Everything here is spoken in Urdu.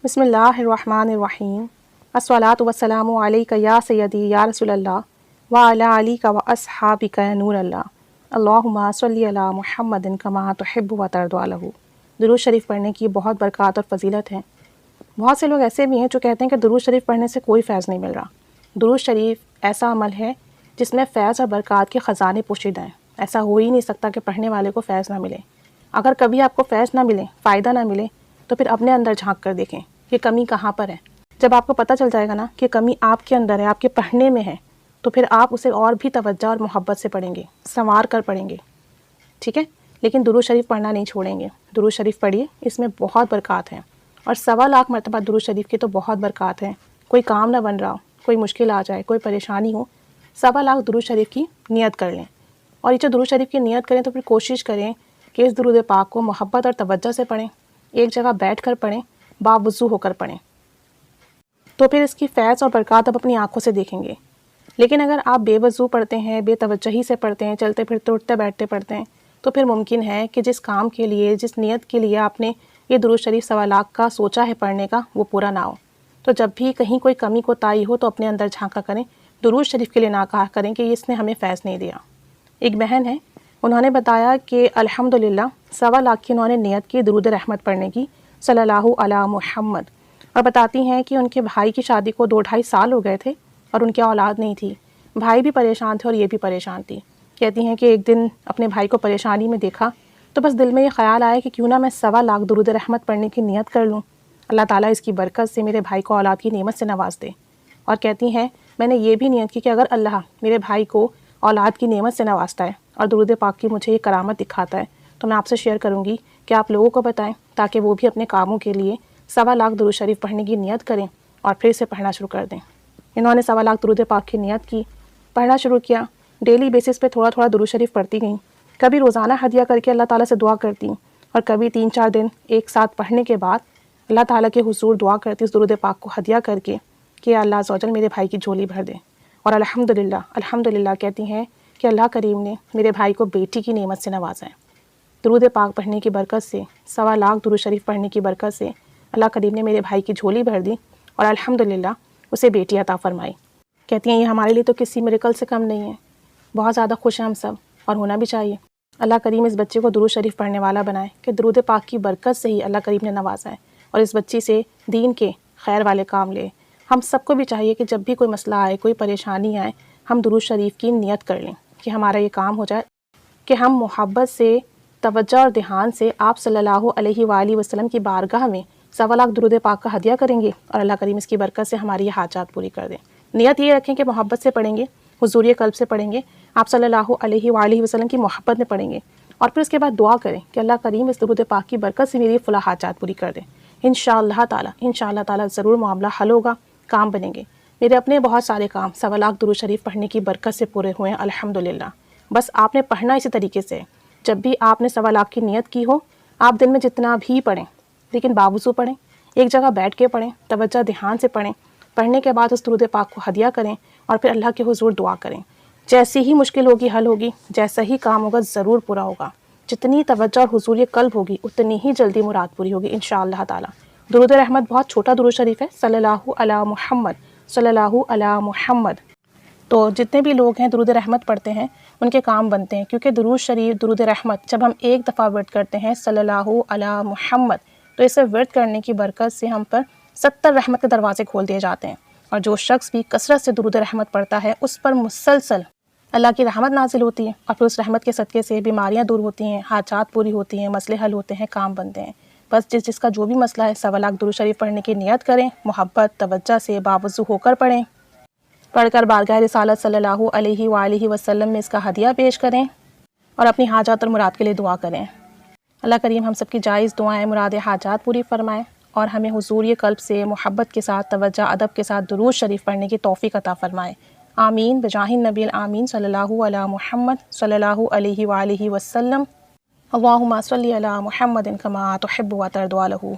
بسم اللہ الرحمن الرحیم الصلاۃ والسلام علیک یا سیدی یا رسول اللہ وعلی علیک و اصحابک نور اللہ اللہم صلی علی محمد کما تحب و ترضی عنہ۔ درود شریف پڑھنے کی بہت برکات اور فضیلت ہے۔ بہت سے لوگ ایسے بھی ہیں جو کہتے ہیں کہ درود شریف پڑھنے سے کوئی فیض نہیں مل رہا۔ درود شریف ایسا عمل ہے جس میں فیض اور برکات کے خزانے پوشیدہ ہیں۔ ایسا ہو ہی نہیں سکتا کہ پڑھنے والے کو فیض نہ ملے۔ اگر کبھی آپ کو فیض نہ ملے، فائدہ نہ ملے، تو پھر اپنے اندر جھانک کر دیکھیں کہ کمی کہاں پر ہے۔ جب آپ کو پتہ چل جائے گا نا کہ کمی آپ کے اندر ہے، آپ کے پڑھنے میں ہے، تو پھر آپ اسے اور بھی توجہ اور محبت سے پڑھیں گے، سنوار کر پڑھیں گے، ٹھیک ہے؟ لیکن درود شریف پڑھنا نہیں چھوڑیں گے۔ درود شریف پڑھیے، اس میں بہت برکات ہیں، اور 1.25 مرتبہ درود شریف کی تو بہت برکات ہیں۔ کوئی کام نہ بن رہا ہو، کوئی مشکل آ جائے، کوئی پریشانی ہو، 1.25 درود شریف کی نیت کر لیں۔ اور یہ جو درود شریف کی نیت کریں تو پھر کوشش کریں کہ اس درود پاک کو محبت اور توجہ سے پڑھیں، ایک جگہ بیٹھ کر پڑھیں، باوضو ہو کر پڑھیں، تو پھر اس کی فیض اور برکات آپ اپنی آنکھوں سے دیکھیں گے۔ لیکن اگر آپ بے وضو پڑھتے ہیں، بے توجہی سے پڑھتے ہیں، چلتے پھرتے اٹھتے بیٹھتے پڑھتے ہیں، تو پھر ممکن ہے کہ جس کام کے لیے، جس نیت کے لیے آپ نے یہ درود شریف 1.25 کا سوچا ہے پڑھنے کا، وہ پورا نہ ہو۔ تو جب بھی کہیں کوئی کمی کوتاہی ہو تو اپنے اندر جھانکا کریں، درود شریف کے لیے نہ کہا کریں کہ اس نے ہمیں فیض نہیں دیا۔ ایک بہن ہے، انہوں نے بتایا کہ الحمدللہ 1.25 کی انہوں نے نیت کی درود رحمت پڑھنے کی صلی اللہ علی محمد، اور بتاتی ہیں کہ ان کے بھائی کی شادی کو 2-2.5 سال ہو گئے تھے اور ان کی اولاد نہیں تھی۔ بھائی بھی پریشان تھے اور یہ بھی پریشان تھی۔ کہتی ہیں کہ ایک دن اپنے بھائی کو پریشانی میں دیکھا تو بس دل میں یہ خیال آیا کہ کیوں نہ میں 1.25 درود رحمت پڑھنے کی نیت کر لوں، اللہ تعالیٰ اس کی برکت سے میرے بھائی کو اولاد کی نعمت سے نواز دے۔ اور کہتی ہیں میں نے یہ بھی نیت کی کہ اگر اللہ میرے بھائی کو اولاد کی نعمت سے نوازتا ہے اور درود پاک کی مجھے یہ کرامت دکھاتا ہے تو میں آپ سے شیئر کروں گی کہ آپ لوگوں کو بتائیں تاکہ وہ بھی اپنے کاموں کے لیے 1.25 درود شریف پڑھنے کی نیت کریں اور پھر اسے پڑھنا شروع کر دیں۔ انہوں نے 1.25 درود پاک کی نیت کی، پڑھنا شروع کیا، ڈیلی بیسس پہ تھوڑا تھوڑا درود شریف پڑھتی گئیں، کبھی روزانہ ہدیہ کر کے اللہ تعالیٰ سے دعا کرتی، اور کبھی 3-4 دن ایک ساتھ پڑھنے کے بعد اللہ تعالیٰ کے حضور دعا کرتی اس درود پاک کو ہدیہ کر کے کہ اللہ عز و جل میرے بھائی کی جھولی بھر دے۔ اور الحمدللہ کہتی ہیں کہ اللہ کریم نے میرے بھائی کو بیٹی کی نعمت سے نوازا ہے۔ درود پاک پڑھنے کی برکت سے، 1.25 درود شریف پڑھنے کی برکت سے اللہ کریم نے میرے بھائی کی جھولی بھر دی اور الحمدللہ اسے بیٹی عطا فرمائی۔ کہتی ہیں یہ ہمارے لیے تو کسی میریکل سے کم نہیں ہے، بہت زیادہ خوش ہیں ہم سب، اور ہونا بھی چاہیے۔ اللہ کریم اس بچے کو درود شریف پڑھنے والا بنائے کہ درود پاک کی برکت سے ہی اللہ کریم نے نوازا ہے، اور اس بچی سے دین کے خیر والے کام لے۔ ہم سب کو بھی چاہیے کہ جب بھی کوئی مسئلہ آئے، کوئی پریشانی آئے، ہم درود شریف کی نیت کر لیں کہ ہمارا یہ کام ہو جائے، کہ ہم محبت سے، توجہ اور دھیان سے آپ صلی اللہ علیہ وآلہ وسلم کی بارگاہ میں 1.25 درود پاک کا ہدیہ کریں گے، اور اللہ کریم اس کی برکت سے ہماری یہ حاجات پوری کر دیں۔ نیت یہ رکھیں کہ محبت سے پڑھیں گے، حضوری قلب سے پڑھیں گے، آپ صلی اللہ علیہ وآلہ وسلم کی محبت میں پڑھیں گے، اور پھر اس کے بعد دعا کریں کہ اللہ کریم اس درود پاک کی برکت سے میری فلاح حاجات پوری کر دیں۔ انشاءاللہ تعالیٰ ضرور معاملہ حل ہوگا، کام بنیں گے۔ میرے اپنے بہت سارے کام 1.25 درود شریف پڑھنے کی برکت سے پورے ہوئے ہیں الحمدللہ۔ بس آپ نے پڑھنا اسی طریقے سے، جب بھی آپ نے 1.25 کی نیت کی ہو، آپ دن میں جتنا بھی پڑھیں، لیکن باوضو پڑھیں، ایک جگہ بیٹھ کے پڑھیں، توجہ دھیان سے پڑھیں، پڑھنے کے بعد اس درود پاک کو ہدیہ کریں اور پھر اللہ کے حضور دعا کریں۔ جیسی ہی مشکل ہوگی حل ہوگی، جیسا ہی کام ہوگا ضرور پورا ہوگا۔ جتنی توجہ اور حضور قلب ہوگی اتنی ہی جلدی مراد پوری ہوگی انشاءاللہ تعالی۔ درود رحمت بہت چھوٹا درود شریف ہے، صلی اللہ علی محمد، صلی اللہ علی محمد۔ تو جتنے بھی لوگ ہیں درود رحمت پڑھتے ہیں ان کے کام بنتے ہیں، کیونکہ درود شریف، درود رحمت جب ہم ایک دفعہ ورد کرتے ہیں صلی اللہ علی محمد، تو اسے ورد کرنے کی برکت سے ہم پر 70 رحمت کے دروازے کھول دیے جاتے ہیں، اور جو شخص بھی کثرت سے درود رحمت پڑھتا ہے اس پر مسلسل اللہ کی رحمت نازل ہوتی ہے، اور پھر اس رحمت کے صدقے سے بیماریاں دور ہوتی ہیں، حاجات پوری ہوتی ہیں، مسئلے حل ہوتے ہیں، کام بنتے ہیں۔ بس جس کا جو بھی مسئلہ ہے 1.25 درود شریف پڑھنے کی نیت کریں، محبت توجہ سے باوضو ہو کر پڑھیں، پڑھ کر بارگاہ رسالت صلی اللہ علیہ وآلہ وسلم میں اس کا ہدیہ پیش کریں، اور اپنی حاجات اور مراد کے لیے دعا کریں۔ اللہ کریم ہم سب کی جائز دعائیں، مراد حاجات پوری فرمائیں، اور ہمیں حضوری قلب سے، محبت کے ساتھ، توجہ ادب کے ساتھ درود شریف پڑھنے کی توفیق عطا فرمائے۔ آمین بجاہ النبی الآمین صلی اللہ علی محمد صلی اللہ علیہ وآلہ وسلم۔ اللہم صلی علی محمد کما تحب و ترضی عنہ۔